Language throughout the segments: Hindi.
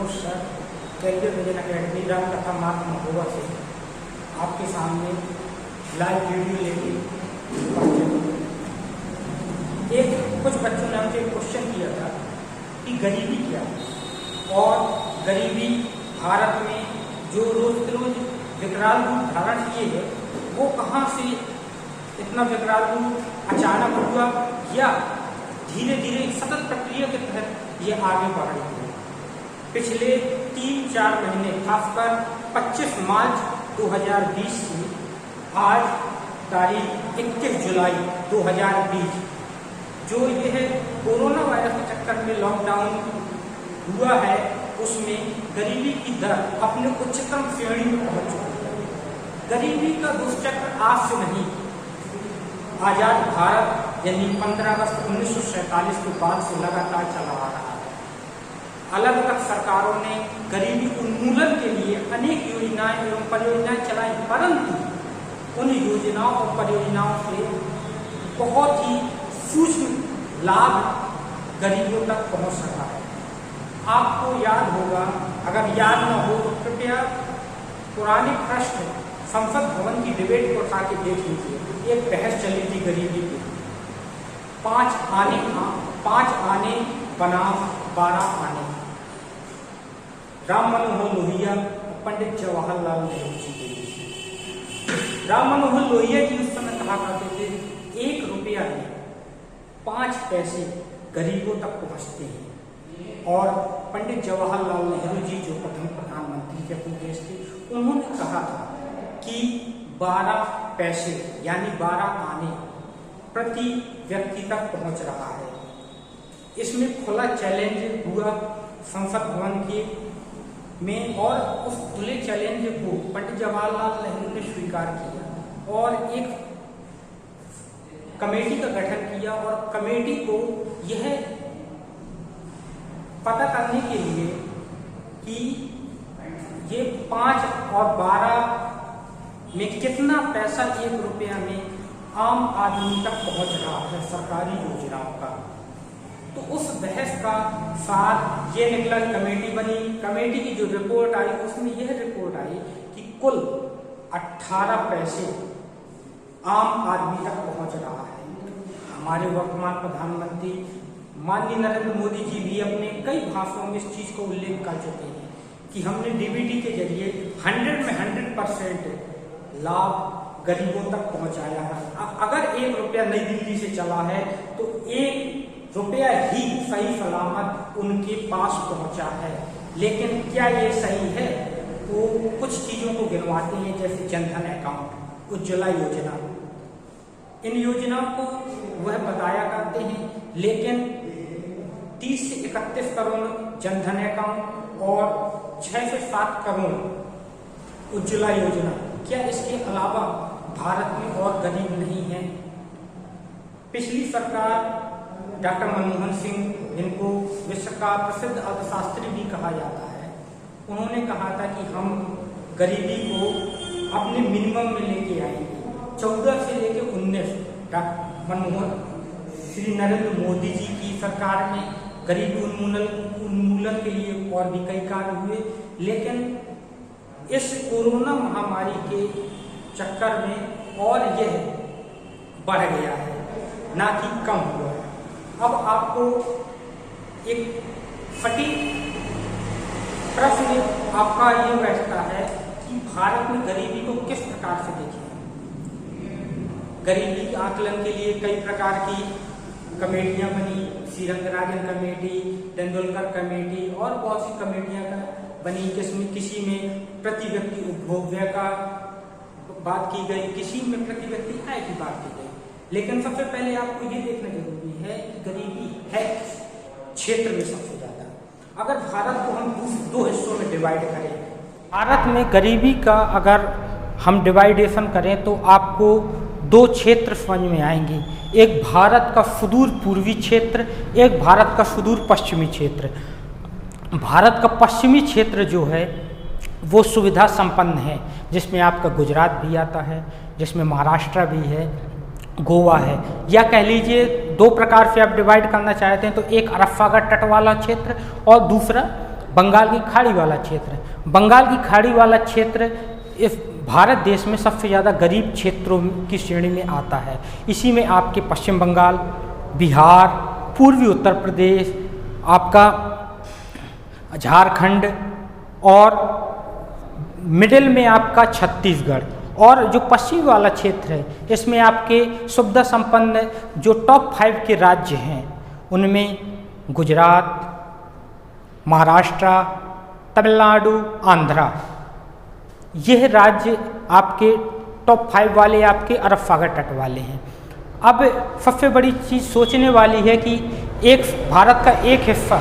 Host sir, career vision academy Ramkatha Marg Mahoba से आपके सामने लाइव वीडियो लेके कुछ बच्चों ने हमसे क्वेश्चन किया था कि गरीबी क्या है और गरीबी भारत में जो रोज रोज विकराल रूप धारण किए है वो कहाँ से इतना विकराल रूप अचानक हुआ या धीरे धीरे सतत प्रक्रिया के तहत ये आगे बढ़ रही है। पिछले 3-4 महीने खासकर 25 मार्च 2020 से आज तारीख 21 जुलाई 2020 जो ये है कोरोना वायरस के चक्कर में लॉकडाउन हुआ है उसमें गरीबी की दर अपने उच्चतम श्रेणी में पहुंच चुकी है। गरीबी का दुष्चक्र आज से नहीं, आजाद भारत यानी 15 अगस्त 1947 के बाद से लगातार चला आ रहा है। अलग अलग सरकारों ने गरीबी उन्मूलन के लिए अनेक योजनाएं एवं परियोजनाएं चलाई, परंतु उन योजनाओं और परियोजनाओं से बहुत ही सूक्ष्म लाभ गरीबों तक पहुंच सका है। आपको याद होगा, अगर याद न हो तो कृपया पुराने प्रश्न संसद भवन की डिबेट को उठा के देख लीजिए। एक बहस चली थी गरीबी की, 5 आने बनाम 12 आने। राम मनोहर लोहिया, पंडित जवाहरलाल नेहरू जी के। राम मनोहर लोहिया जी उस समय कहा करते थे 1 रुपया में 5 पैसे गरीबों तक पहुंचते हैं, और पंडित जवाहरलाल नेहरू जी जो प्रथम प्रधानमंत्री थे अपने देश के, उन्होंने कहा था कि 12 पैसे यानी 12 आने प्रति व्यक्ति तक पहुंच रहा है। इसमें खुला चैलेंज हुआ संसद भवन के में, और उस खुले चैलेंज को पंडित जवाहरलाल नेहरू ने स्वीकार किया और एक कमेटी का गठन किया, और कमेटी को यह पता करने के लिए कि ये 5 और 12 में कितना पैसा 1 रुपया में आम आदमी तक पहुंच रहा है सरकारी योजनाओं का, तो उस बहस का साथ ये निकला, कमेटी बनी। कमेटी की जो रिपोर्ट आई उसमें यह रिपोर्ट आई कि कुल 18 पैसे आम आदमी तक पहुंच रहा है। हमारे वर्तमान प्रधानमंत्री माननीय नरेंद्र मोदी जी भी अपने कई भाषणों में इस चीज को उल्लेख कर चुके हैं कि हमने डीबीटी के जरिए 100 में 100% लाभ गरीबों तक पहुंचाया है। अगर 1 रुपया नई दिल्ली से चला है तो 1 रुपया ही सही सलामत उनके पास पहुंचा है। लेकिन क्या ये सही है? वो कुछ चीजों को गिनवाते हैं, जैसे जनधन अकाउंट, उज्ज्वला योजना। इन योजनाओं को वह बताया करते हैं, लेकिन 30 से 31 करोड़ जनधन अकाउंट और 6 से 7 करोड़ उज्ज्वला योजना, क्या इसके अलावा भारत में और गरीब नहीं है? पिछली सरकार डॉक्टर मनमोहन सिंह, जिनको विश्व का प्रसिद्ध अर्थशास्त्री भी कहा जाता है, उन्होंने कहा था कि हम गरीबी को अपने मिनिमम में लेके आएंगे। 14 से लेके 19 श्री नरेंद्र मोदी जी की सरकार में गरीबी उन्मूलन के लिए और भी कई कार्य हुए, लेकिन इस कोरोना महामारी के चक्कर में और यह बढ़ गया है, ना कि कम हुआ है। अब आपको एक सटीक प्रश्न आपका ये बैठता है कि भारत में गरीबी को किस प्रकार से देखें। गरीबी के आकलन के लिए कई प्रकार की कमेटियां बनी, श्री रंगराजन कमेटी, तेंदुलकर कमेटी और बहुत सी कमेटियां बनी। किसी में प्रति व्यक्ति उपभोग व्यय का बात की गई, किसी में प्रति व्यक्ति आय की बात की गई। लेकिन सबसे पहले आपको ये देखना जरूरी है कि गरीबी है क्षेत्र में सबसे ज्यादा। अगर भारत को हम 2 हिस्सों में डिवाइड करें, भारत में गरीबी का अगर हम डिवाइडेशन करें तो आपको 2 क्षेत्र समझ में आएंगे। एक भारत का सुदूर पूर्वी क्षेत्र, एक भारत का सुदूर पश्चिमी क्षेत्र। भारत का पश्चिमी क्षेत्र जो है वो सुविधा संपन्न है, जिसमें आपका गुजरात भी आता है, जिसमें महाराष्ट्र भी है, गोवा है, या कह लीजिए 2 प्रकार से आप डिवाइड करना चाहते हैं तो एक अरफ्फागढ़ तट वाला क्षेत्र और दूसरा बंगाल की खाड़ी वाला क्षेत्र। बंगाल की खाड़ी वाला क्षेत्र इस भारत देश में सबसे ज़्यादा गरीब क्षेत्रों की श्रेणी में आता है। इसी में आपके पश्चिम बंगाल, बिहार, पूर्वी उत्तर प्रदेश, आपका झारखंड और मिडिल में आपका छत्तीसगढ़, और जो पश्चिमी वाला क्षेत्र है इसमें आपके सुविधा संपन्न जो टॉप 5 के राज्य हैं उनमें गुजरात, महाराष्ट्र, तमिलनाडु, आंध्रा, यह राज्य आपके टॉप 5 वाले आपके अरब सागर तट वाले हैं। अब सबसे बड़ी चीज़ सोचने वाली है कि एक भारत का एक हिस्सा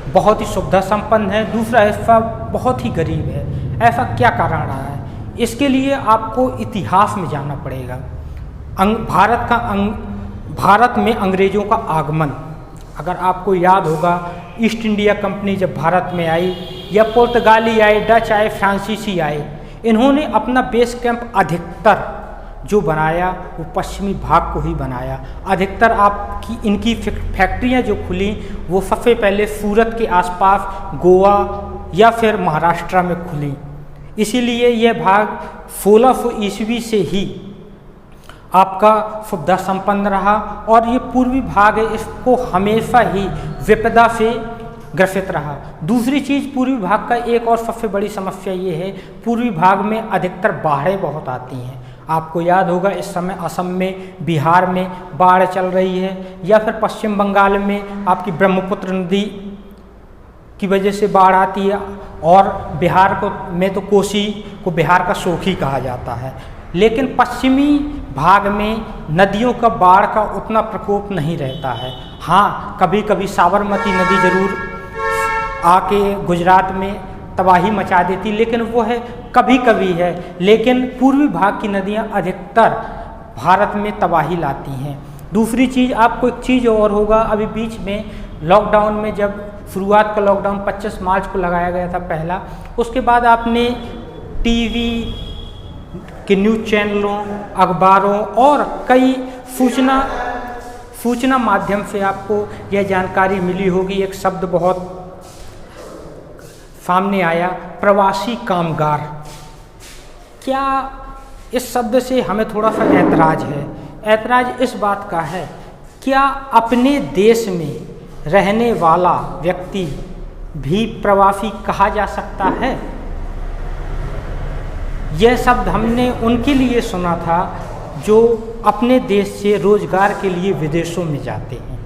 बहुत ही सुविधा संपन्न है, दूसरा हिस्सा बहुत ही गरीब है। ऐसा क्या कारण रहा है? इसके लिए आपको इतिहास में जाना पड़ेगा। भारत में अंग्रेज़ों का आगमन, अगर आपको याद होगा, ईस्ट इंडिया कंपनी जब भारत में आई या पुर्तगाली आए, डच आए, फ्रांसीसी आए, इन्होंने अपना बेस कैंप अधिकतर जो बनाया वो पश्चिमी भाग को ही बनाया। अधिकतर आपकी इनकी फैक्ट्रियां जो खुली वो सबसे पहले सूरत के आसपास, गोवा या फिर महाराष्ट्र में खुली। इसीलिए यह भाग 1600 ईस्वी से ही आपका सुविधा संपन्न रहा, और ये पूर्वी भाग है इसको हमेशा ही विपदा से ग्रसित रहा। दूसरी चीज़, पूर्वी भाग का एक और सबसे बड़ी समस्या ये है, पूर्वी भाग में अधिकतर बाढ़ें बहुत आती हैं। आपको याद होगा इस समय असम में, बिहार में बाढ़ चल रही है, या फिर पश्चिम बंगाल में आपकी ब्रह्मपुत्र नदी की वजह से बाढ़ आती है, और बिहार में तो कोसी को बिहार का शोखी कहा जाता है। लेकिन पश्चिमी भाग में नदियों का बाढ़ का उतना प्रकोप नहीं रहता है। हाँ, कभी कभी साबरमती नदी जरूर आके गुजरात में तबाही मचा देती, लेकिन वो है कभी कभी है। लेकिन पूर्वी भाग की नदियाँ अधिकतर भारत में तबाही लाती हैं। दूसरी चीज़, आपको एक चीज़ और होगा, अभी बीच में लॉकडाउन में जब शुरुआत का लॉकडाउन 25 मार्च को लगाया गया था पहला, उसके बाद आपने टीवी के न्यूज़ चैनलों, अखबारों और कई सूचना माध्यम से आपको यह जानकारी मिली होगी। एक शब्द बहुत सामने आया, प्रवासी कामगार। क्या इस शब्द से हमें थोड़ा सा ऐतराज़ है। ऐतराज़ इस बात का है, क्या अपने देश में रहने वाला व्यक्ति भी प्रवासी कहा जा सकता है? यह शब्द हमने उनके लिए सुना था जो अपने देश से रोजगार के लिए विदेशों में जाते हैं।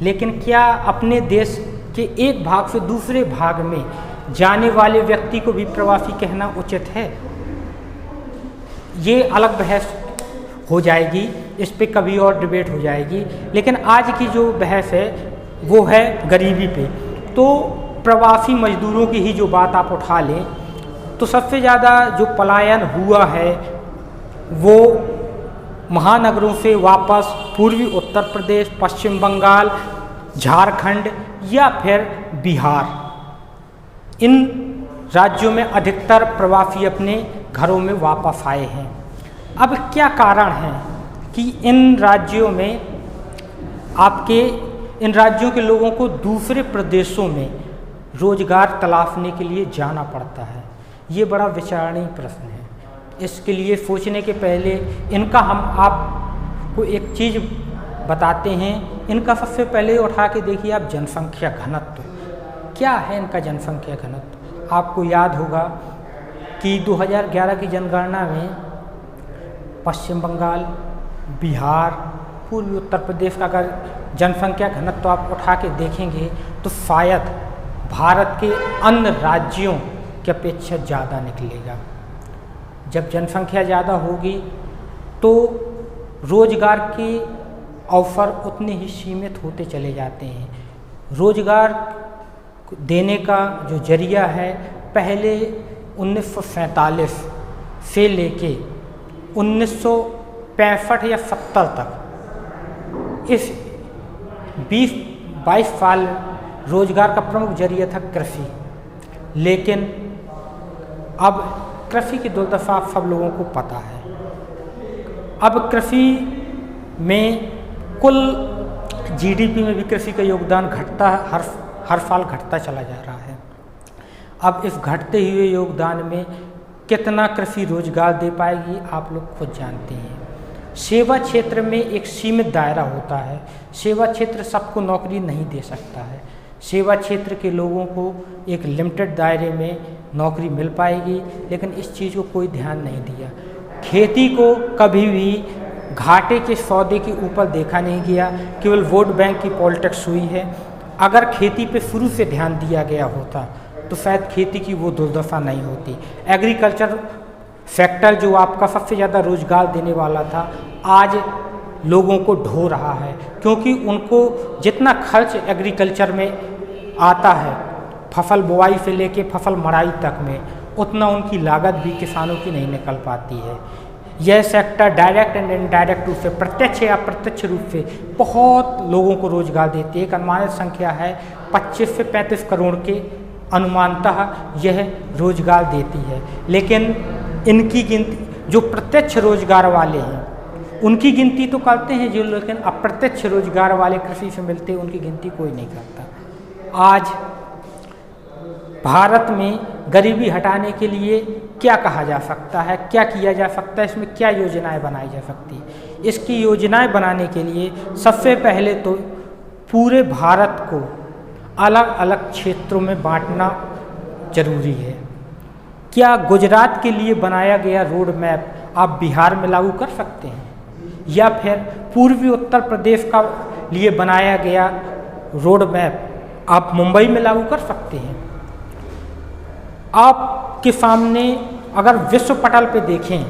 लेकिन क्या अपने देश के एक भाग से दूसरे भाग में जाने वाले व्यक्ति को भी प्रवासी कहना उचित है? ये अलग बहस हो जाएगी, इस पे कभी और डिबेट हो जाएगी। लेकिन आज की जो बहस है वो है गरीबी पे। तो प्रवासी मजदूरों की ही जो बात आप उठा लें तो सबसे ज़्यादा जो पलायन हुआ है वो महानगरों से वापस पूर्वी उत्तर प्रदेश, पश्चिम बंगाल, झारखंड या फिर बिहार, इन राज्यों में अधिकतर प्रवासी अपने घरों में वापस आए हैं। अब क्या कारण है कि इन राज्यों के लोगों को दूसरे प्रदेशों में रोजगार तलाशने के लिए जाना पड़ता है? ये बड़ा विचारणीय प्रश्न है। इसके लिए सोचने के पहले इनका हम आपको एक चीज़ बताते हैं। इनका सबसे पहले उठा के देखिए आप, जनसंख्या घनत्व क्या है इनका। जनसंख्या घनत्व आपको याद होगा कि 2011 की जनगणना में पश्चिम बंगाल, बिहार, पूर्वी उत्तर प्रदेश का अगर जनसंख्या घनत्व आप उठा के देखेंगे तो शायद भारत के अन्य राज्यों की अपेक्षा ज़्यादा निकलेगा। जब जनसंख्या ज़्यादा होगी तो रोजगार के अवसर उतने ही सीमित होते चले जाते हैं। रोजगार देने का जो जरिया है पहले 1947 से लेके 1965 या 70 तक इस 20-22 साल रोजगार का प्रमुख जरिया था कृषि। लेकिन अब कृषि की दुर्दशा सब लोगों को पता है। अब कृषि में कुल जीडीपी में भी कृषि का योगदान घटता हर हर साल घटता चला जा रहा है। अब इस घटते हुए योगदान में कितना कृषि रोजगार दे पाएगी आप लोग खुद जानते हैं। सेवा क्षेत्र में एक सीमित दायरा होता है, सेवा क्षेत्र सबको नौकरी नहीं दे सकता है। सेवा क्षेत्र के लोगों को एक लिमिटेड दायरे में नौकरी मिल पाएगी, लेकिन इस चीज़ को कोई ध्यान नहीं दिया। खेती को कभी भी घाटे के सौदे के ऊपर देखा नहीं गया, केवल वोट बैंक की पॉलिटिक्स हुई है। अगर खेती पे शुरू से ध्यान दिया गया होता तो शायद खेती की वो दुर्दशा नहीं होती। एग्रीकल्चर सेक्टर जो आपका सबसे ज़्यादा रोजगार देने वाला था, आज लोगों को ढो रहा है, क्योंकि उनको जितना खर्च एग्रीकल्चर में आता है फसल बुआई से लेके फसल मड़ाई तक में, उतना उनकी लागत भी किसानों की नहीं निकल पाती है। यह सेक्टर डायरेक्ट एंड इनडायरेक्ट रूप से, प्रत्यक्ष या अप्रत्यक्ष रूप से बहुत लोगों को रोजगार देती है। एक अनुमानित संख्या है 25 से 35 करोड़ के अनुमानतः यह रोजगार देती है। लेकिन इनकी गिनती जो प्रत्यक्ष रोजगार वाले हैं उनकी गिनती तो करते हैं जो, लेकिन अप्रत्यक्ष रोजगार वाले कृषि से मिलते हैं उनकी गिनती कोई नहीं करता। आज भारत में गरीबी हटाने के लिए क्या कहा जा सकता है, क्या किया जा सकता है, इसमें क्या योजनाएं बनाई जा सकती है? इसकी योजनाएं बनाने के लिए सबसे पहले तो पूरे भारत को अलग अलग क्षेत्रों में बांटना जरूरी है। क्या गुजरात के लिए बनाया गया रोड मैप आप बिहार में लागू कर सकते हैं, या फिर पूर्वी उत्तर प्रदेश का लिए बनाया गया रोड मैप आप मुंबई में लागू कर सकते हैं? आपके सामने अगर विश्व पटल पे देखें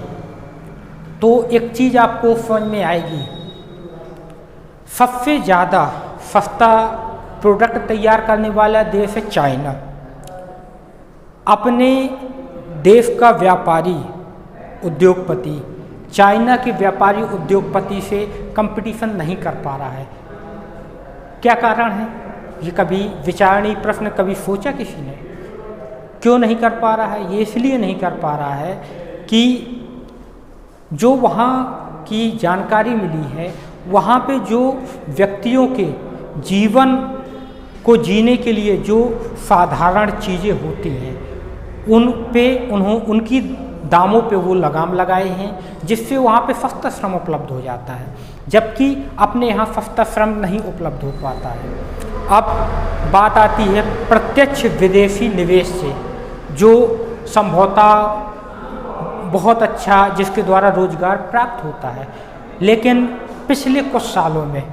तो एक चीज़ आपको समझ में आएगी, सबसे ज़्यादा सस्ता प्रोडक्ट तैयार करने वाला देश है चाइना। अपने देश का व्यापारी उद्योगपति चाइना के व्यापारी उद्योगपति से कंपटीशन नहीं कर पा रहा है। क्या कारण है? ये कभी विचारणीय प्रश्न कभी सोचा किसी ने? क्यों नहीं कर पा रहा है? ये इसलिए नहीं कर पा रहा है कि जो वहाँ की जानकारी मिली है, वहाँ पे जो व्यक्तियों के जीवन को जीने के लिए जो साधारण चीज़ें होती हैं उन पे उनकी दामों पे वो लगाम लगाए हैं, जिससे वहाँ पे सस्ता श्रम उपलब्ध हो जाता है, जबकि अपने यहाँ सस्ता श्रम नहीं उपलब्ध हो पाता है। अब बात आती है प्रत्यक्ष विदेशी निवेश से, जो संभवतः बहुत अच्छा जिसके द्वारा रोजगार प्राप्त होता है, लेकिन पिछले कुछ सालों में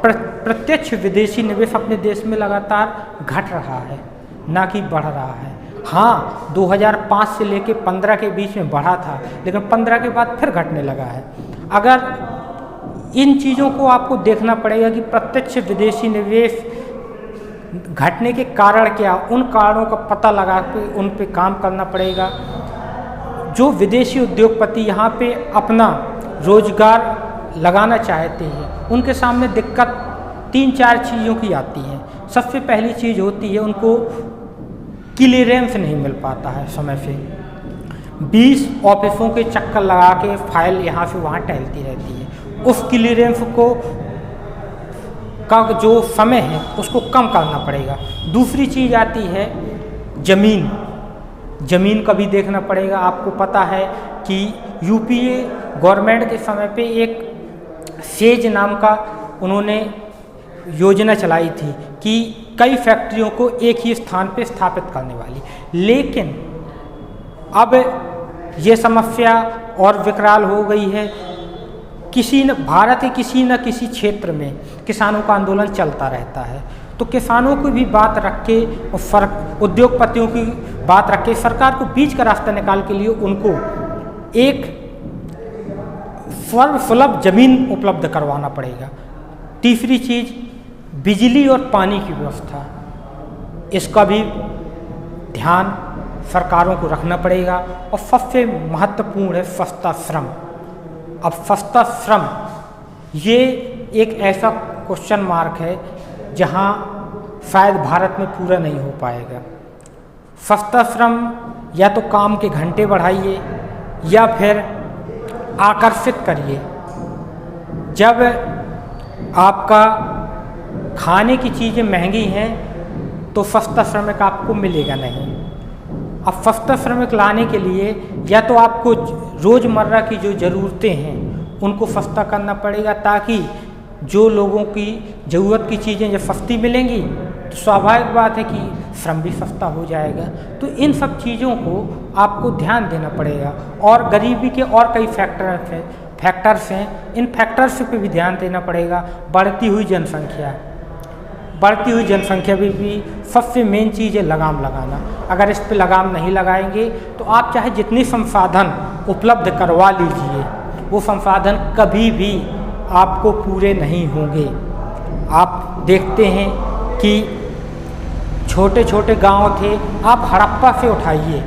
प्रत्यक्ष विदेशी निवेश अपने देश में लगातार घट रहा है, ना कि बढ़ रहा है। हाँ, 2005 से लेके 15 के बीच में बढ़ा था, लेकिन 15 के बाद फिर घटने लगा है। अगर इन चीज़ों को आपको देखना पड़ेगा कि प्रत्यक्ष विदेशी निवेश घटने के कारण क्या, उन कारणों का पता लगा के उन पे काम करना पड़ेगा। जो विदेशी उद्योगपति यहाँ पे अपना रोजगार लगाना चाहते हैं, उनके सामने दिक्कत 3-4 चीज़ों की आती है। सबसे पहली चीज़ होती है उनको क्लियरेंस नहीं मिल पाता है समय से। 20 ऑफिसों के चक्कर लगा के फाइल यहाँ से वहाँ टहलती रहती है। उस क्लियरेंस को का जो समय है उसको कम करना पड़ेगा। दूसरी चीज़ आती है ज़मीन का भी देखना पड़ेगा। आपको पता है कि यूपीए गवर्नमेंट के समय पे एक सेज नाम का उन्होंने योजना चलाई थी कि कई फैक्ट्रियों को एक ही स्थान पे स्थापित करने वाली, लेकिन अब ये समस्या और विकराल हो गई है। भारत के किसी न किसी क्षेत्र में किसानों का आंदोलन चलता रहता है, तो किसानों की भी बात रख के और उद्योगपतियों की बात रख के सरकार को बीच का रास्ता निकाल के लिए उनको एक सुलभ जमीन उपलब्ध करवाना पड़ेगा। तीसरी चीज़ बिजली और पानी की व्यवस्था, इसका भी ध्यान सरकारों को रखना पड़ेगा। और सबसे महत्वपूर्ण है सस्ता श्रम। अब सस्ता श्रम ये एक ऐसा क्वेश्चन मार्क है जहां शायद भारत में पूरा नहीं हो पाएगा। सस्ता श्रम या तो काम के घंटे बढ़ाइए या फिर आकर्षित करिए। जब आपका खाने की चीज़ें महंगी हैं तो सस्ता श्रमिक आपको मिलेगा नहीं। अब सस्ता श्रमिक लाने के लिए या तो आपको रोज़मर्रा की जो ज़रूरतें हैं उनको सस्ता करना पड़ेगा, ताकि जो लोगों की ज़रूरत की चीज़ें जब सस्ती मिलेंगी तो स्वाभाविक बात है कि श्रम भी सस्ता हो जाएगा। तो इन सब चीज़ों को आपको ध्यान देना पड़ेगा। और गरीबी के और कई फैक्टर्स हैं, इन फैक्टर्स पे भी ध्यान देना पड़ेगा। बढ़ती हुई जनसंख्या भी सबसे मेन चीज़ है लगाम लगाना। अगर इस पे लगाम नहीं लगाएंगे तो आप चाहे जितने संसाधन उपलब्ध करवा लीजिए, वो संसाधन कभी भी आपको पूरे नहीं होंगे। आप देखते हैं कि छोटे छोटे गांव थे, आप हड़प्पा से उठाइए,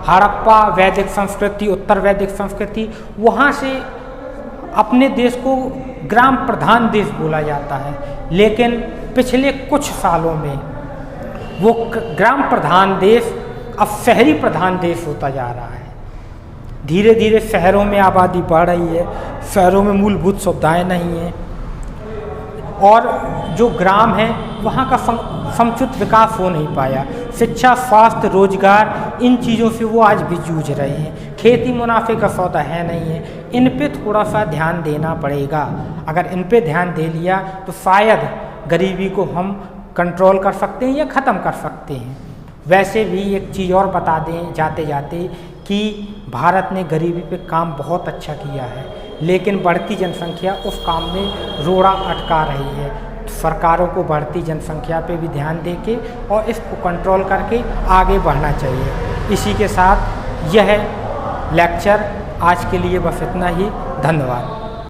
हड़प्पा वैदिक संस्कृति, उत्तर वैदिक संस्कृति, वहाँ से अपने देश को ग्राम प्रधान देश बोला जाता है, लेकिन पिछले कुछ सालों में वो ग्राम प्रधान देश अब शहरी प्रधान देश होता जा रहा है। धीरे धीरे शहरों में आबादी बढ़ रही है, शहरों में मूलभूत सुविधाएं नहीं हैं, और जो ग्राम है वहाँ का समुचित विकास हो नहीं पाया। शिक्षा, स्वास्थ्य, रोजगार, इन चीज़ों से वो आज भी जूझ रहे हैं। खेती मुनाफे का सौदा है नहीं है, इन पे थोड़ा सा ध्यान देना पड़ेगा। अगर इन पे ध्यान दे लिया तो शायद गरीबी को हम कंट्रोल कर सकते हैं या ख़त्म कर सकते हैं। वैसे भी एक चीज़ और बता दें जाते जाते कि भारत ने गरीबी पे काम बहुत अच्छा किया है, लेकिन बढ़ती जनसंख्या उस काम में रोड़ा अटका रही है। तो सरकारों को बढ़ती जनसंख्या पे भी ध्यान दे के और इसको कंट्रोल करके आगे बढ़ना चाहिए। इसी के साथ यह लेक्चर आज के लिए बस इतना ही। धन्यवाद।